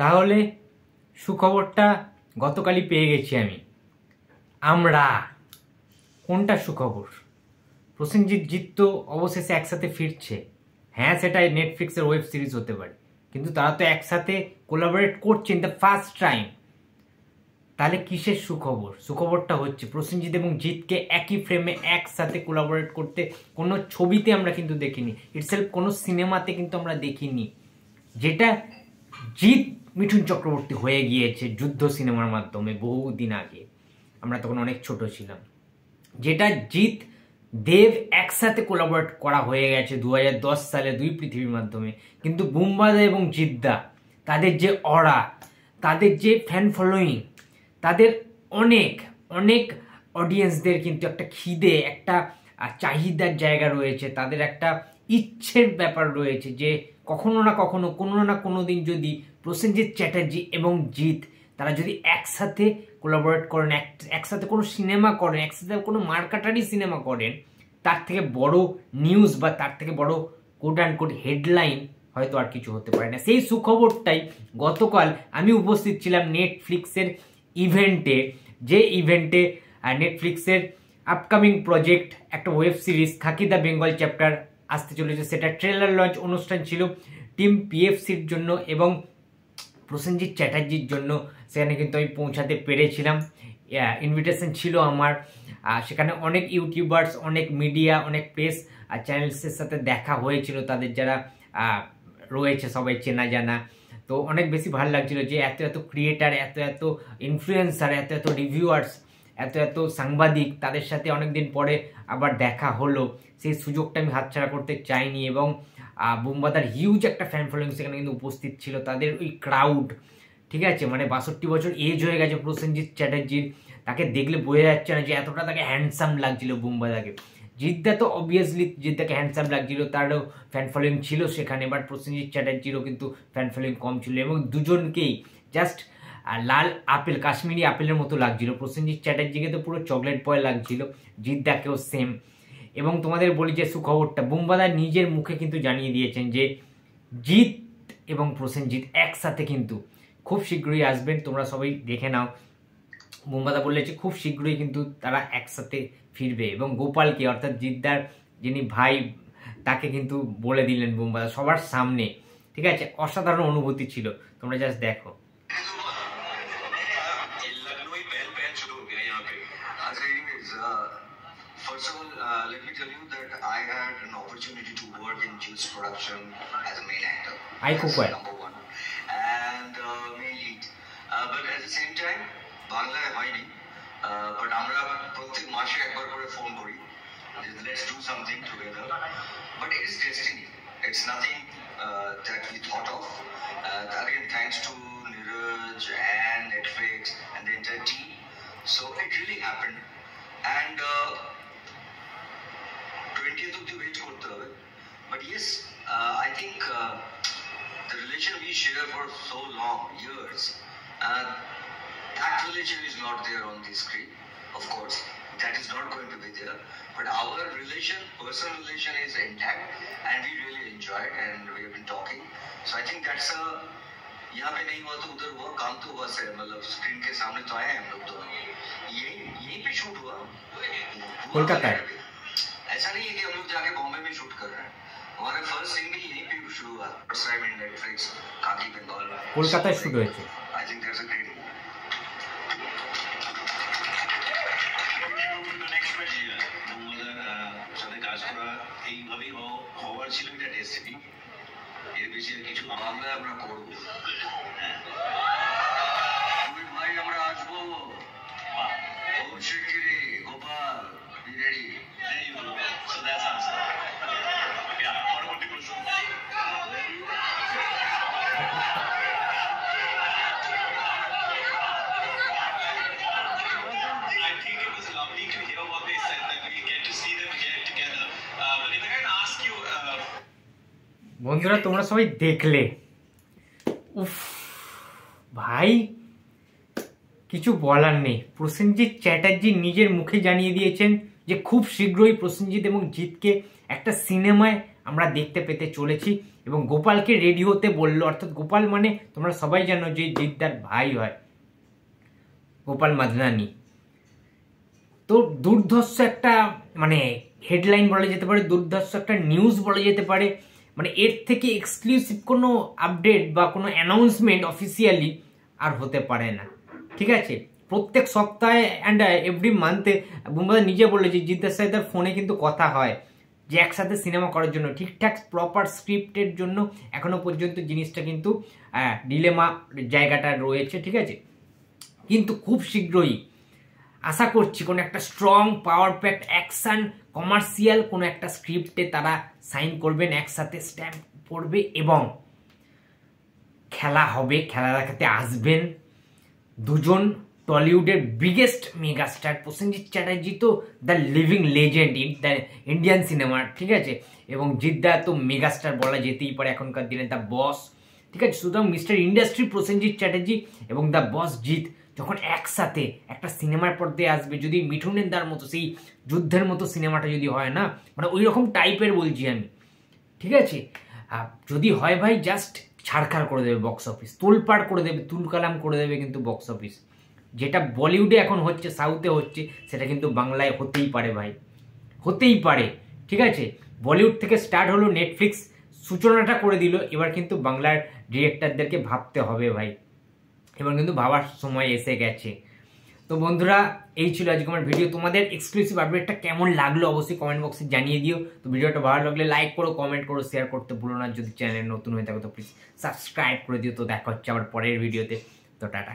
তাহলে সুখবরটা গতকালই পেয়ে গেছি আমরা কোনটা সুখবর? প্রসেনজিৎ জিৎ তো অবশেষে একসাথে ফিরছে। হ্যাঁ, সেটা নেটফ্লিক্সের ওয়েব সিরিজ হতে পারে, কিন্তু তারা তো একসাথে কোলাবোরেট করছেন দ্য ফার্স্ট টাইম। তাহলে কিসের সুখবর? সুখবরটা হচ্ছে প্রসেনজিৎ এবং জিৎকে একই ফ্রেমে একসাথে কোলাবোরেট করতে কোনো ছবিতে আমরা কিন্তু দেখিনি, ইটসেলফ কোনো সিনেমাতে কিন্তু আমরা দেখিনি। যেটা জিৎ মিঠুন চক্রবর্তী হয়ে গিয়েছে যুদ্ধ সিনেমার মাধ্যমে বহুদিন আগে, আমরা তখন অনেক ছোট ছিলাম। যেটা জিৎ দেব একসাথে কোলাবোরেট করা হয়ে গেছে 2010 সালে দুই পৃথিবীর মাধ্যমে। কিন্তু বুম্বাদা এবং জিদ্দা, তাদের যে অরা, তাদের যে ফ্যান ফলোয়িং, তাদের অনেক অনেক অডিয়েন্সদের কিন্তু একটা খিদে, একটা চাহিদার জায়গা রয়েছে, তাদের একটা ইচ্ছের ব্যাপার রয়েছে যে কখনো না কখনো কোনো না কোনো দিন যদি প্রসেনজিৎ চ্যাটার্জি এবং জিৎ তারা যদি একসাথে কোলাবোরেট করেন, একসাথে কোনো সিনেমা করেন, একসাথে কোনো মার্কাটারি সিনেমা করেন, তার থেকে বড় নিউজ বা তার থেকে বড় কোট অ্যান্ড কোট হেডলাইন হয়তো আর কিছু হতে পারে না। সেই সুখবরটাই গতকাল আমি উপস্থিত ছিলাম নেটফ্লিক্সের ইভেন্টে, যে ইভেন্টে নেটফ্লিক্সের আপকামিং প্রজেক্ট একটা web series Khakee the Bengal chapter আসতে চলেছে। সেটা ট্রেলার লঞ্চ অনুষ্ঠান ছিল টিম পিএফসির জন্য এবং প্রসেনজিৎ চ্যাটার্জির জন্য। সেখানে কিন্তু আমি পৌঁছাতে পেরেছিলাম, ইনভিটেশন ছিল আমার। সেখানে অনেক ইউটিউবার্স, অনেক মিডিয়া, অনেক প্রেস চ্যানেলসের সাথে দেখা হয়েছিল, তাদের যারা রয়েছে সবাই চেনা জানা। তো অনেক বেশি ভালো লাগছিল যে এত এত ক্রিয়েটার, এত এত ইনফ্লুয়েন্সার, এত এত রিভিউয়ার্স, এত এত সাংবাদিক, তাদের সাথে অনেকদিন পরে আবার দেখা হলো। সেই সুযোগটা আমি হাতছাড়া করতে চাইনি। এবং বুম্বাদার হিউজ একটা ফ্যান ফলোয়িং সেখানে কিন্তু উপস্থিত ছিল, তাদের ওই ক্রাউড, ঠিক আছে, মানে 62 বছর এজ হয়ে গেছে প্রসেনজিৎ চ্যাটার্জির, তাকে দেখলে বোঝা যাচ্ছে না যে এতটা তাকে হ্যান্ডসাম লাগছিল বুম্বাদাকে। জিদ্দা তো অবভিয়াসলি জিদ্দাকে হ্যান্ডসাম লাগছিল, তারও ফ্যান ফলোয়িং ছিল সেখানে, বাট প্রসেনজিৎ চ্যাটার্জিরও কিন্তু ফ্যান ফলোয়িং কম ছিল এবং দুজনকেই জাস্ট লাল আপেল, কাশ্মীরি আপেলের মতো লাগছিল। প্রসেনজিৎ চ্যাটার্জিকে তো পুরো চকলেট বয় লাগছিল, জিদ্দাকেও সেম। এবং তোমাদের বলি যে সুখবরটা, বুম্বাদা নিজের মুখে কিন্তু জানিয়ে দিয়েছেন যে জিৎ এবং প্রসেনজিৎ একসাথে কিন্তু খুব শীঘ্রই আসবেন, তোমরা সবাই দেখে নাও। বুম্বাদা বললে যে খুব শীঘ্রই কিন্তু তারা একসাথে ফিরবে এবং গোপালকে, অর্থাৎ জিদ্দার যিনি ভাই, তাকে কিন্তু বলে দিলেন বুম্বাদা সবার সামনে, ঠিক আছে। অসাধারণ অনুভূতি ছিল, তোমরা জাস্ট দেখো। First of all, let me tell you that I had an opportunity to work in Juice production as a main actor. Number one. And main lead. But at the same time, Bangla হয়নি, but আমরা প্রত্যেক মাসে একবার করে phone করি, let's do something together. But it is destiny. It's nothing that we thought of. Again, thanks to Niraj and Netflix and the entire team. So it really happened. And 20th of the wait korte hobe. But yes, I think the relation we share for so long, years, that relation is not there on the screen. Of course, that is not going to be there. But our relation, personal relation is intact, and we really enjoy it, and we have been talking. So I think that's a, यहाँ पे नहीं हुआ तो उधर हुआ, काम तो हुआ से, मतलब स्क्रीन के सामने तो आए हम लोग दोनों, यहीं पे शूट हुआ कोलकाता है। ऐसा नहीं है कि हम लोग जाके बॉम्बे में शूट कर रहे हैं, हमारा फर्स्ट सीन भी यहीं पे शुरू हुआ, फर्स्ट टाइम इन नेटफ्लिक्स खाकी बंगाल, कोलकाता शूट हुआ है। I think that's a great সাথে কাজ করা এইভাবেই হওয়ার ছিল, এটা ডেস্টিনি, এর বেশি আর কিছু আমরা করবো। ভাই আমরা আসবো শিগগিরই, Gopal be ready. So that's answer. পরবর্তী প্রশ্ন। I think it was lovely to hear what they said, that we get to see them get together. But if I can ask you, বন্ধুরা তোমরা সবাই দেখলে, উফ ভাই কিছু বলার নেই। প্রসেনজিৎ চ্যাটার্জি নিজের মুখে জানিয়ে দিয়েছেন যে খুব শীঘ্রই প্রসেনজিৎ এবং জিৎকে একটা সিনেমায় আমরা দেখতে পেতে চলেছি। এবং গোপালকে রেডি হতে বললো, অর্থাৎ গোপাল মানে তোমরা সবাই জানো যে জিদ্দার ভাই হয় গোপাল মাদনানি। তো দুর্ধর্ষ একটা মানে হেডলাইন বলা যেতে পারে, দুর্ধর্ষ একটা নিউজ বলা যেতে পারে। মানে এর থেকে এক্সক্লুসিভ কোনো আপডেট বা কোনো অ্যানাউন্সমেন্ট অফিসিয়ালি আর হতে পারে না, ঠিক আছে। প্রত্যেক সপ্তাহে অ্যান্ড এভরি মান্থে বুমবাদা নিজে বললো যে জিদ্দার সাথে তার ফোনে কিন্তু কথা হয় যে একসাথে সিনেমা করার জন্য, ঠিকঠাক প্রপার স্ক্রিপ্টের জন্য এখনো পর্যন্ত জিনিসটা কিন্তু ডিলেমা জায়গাটা রয়েছে, ঠিক আছে। কিন্তু খুব শীঘ্রই আশা করছি কোনো একটা স্ট্রং পাওয়ার প্যাক্ট অ্যাকশন কমার্শিয়াল কোনো একটা স্ক্রিপ্টে তারা সাইন করবেন, একসাথে স্ট্যাম্প পড়বে এবং খেলা হবে, খেলা দেখাতে আসবেন দুজন টলিউডের বিগেস্ট মেগাস্টার। প্রসেনজিৎ চ্যাটার্জি তো the living legend in the Indian সিনেমার, ঠিক আছে। এবং জিদ্দা তো মেগাস্টার বলা যেতেই পারে এখনকার দিনে, দ্য বস, ঠিক আছে। সুতরাং মিস্টার ইন্ডাস্ট্রি প্রসেনজিৎ চ্যাটার্জি এবং দ্য বস জিৎ যখন একসাথে একটা সিনেমার পর্দায় আসবে, যদি মিঠুনের দার মতো সেই যুদ্ধের মতো সিনেমাটা যদি হয় না, মানে ওই রকম টাইপের বলছি আমি, ঠিক আছে। যদি হয় ভাই জাস্ট ছাড়খাড় করে দেবে বক্স অফিস, তোলপাড় করে দেবে, তুলকালাম করে দেবে কিন্তু বক্স অফিস। যেটা বলিউডে এখন হচ্ছে, সাউথে হচ্ছে, সেটা কিন্তু বাংলায় হতেই পারে ভাই, হতেই পারে, ঠিক আছে। বলিউড থেকে স্টার্ট হলো, নেটফ্লিক্স সূচনাটা করে দিল, এবার কিন্তু বাংলার ডিরেক্টরদেরকে ভাবতে হবে ভাই, এবার কিন্তু ভাবার সময় এসে গেছে। তো বন্ধুরা, এই ছিল আজকে আমার ভিডিও। তোমাদের এক্সক্লুসিভ আপডেটটা কেমন লাগলো অবশ্যই কমেন্ট বক্সে জানিয়ে দিও। তো ভিডিওটা ভালো লাগলে লাইক করো, কমেন্ট করো, শেয়ার করতে ভুলো না। যদি চ্যানেল নতুন হয়ে থাকো তো প্লিজ সাবস্ক্রাইব করে দিও। তো দেখা হচ্ছে আবার পরের ভিডিওতে। তো টাটা।